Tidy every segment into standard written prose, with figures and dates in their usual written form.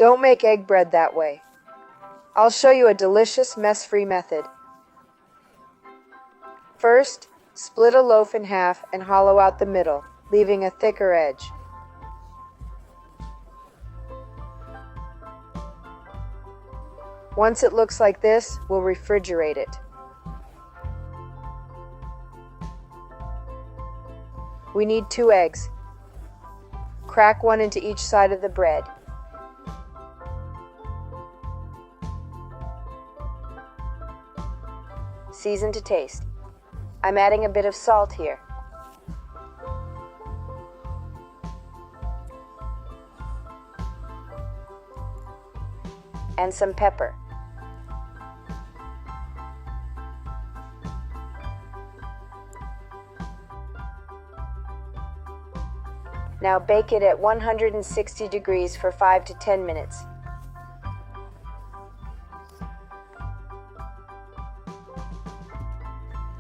Don't make egg bread that way. I'll show you a delicious, mess-free method. First, split a loaf in half and hollow out the middle, leaving a thicker edge. Once it looks like this, we'll refrigerate it. We need 2 eggs. Crack one into each side of the bread. Season to taste. I'm adding a bit of salt here. And some pepper. Now bake it at 160 degrees for 5 to 10 minutes.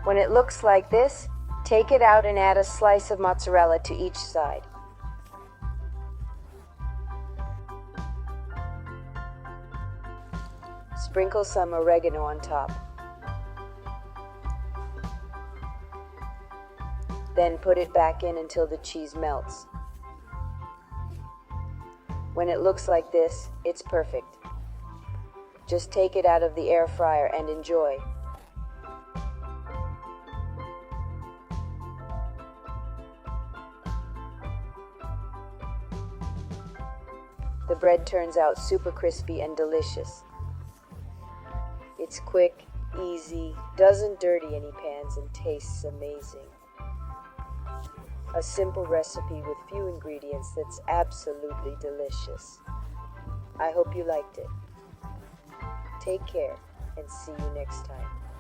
When it looks like this, take it out and add a slice of mozzarella to each side. Sprinkle some oregano on top. Then put it back in until the cheese melts. When it looks like this, it's perfect. Just take it out of the air fryer and enjoy. The bread turns out super crispy and delicious. It's quick, easy, doesn't dirty any pans, and tastes amazing. A simple recipe with few ingredients that's absolutely delicious. I hope you liked it. Take care and see you next time.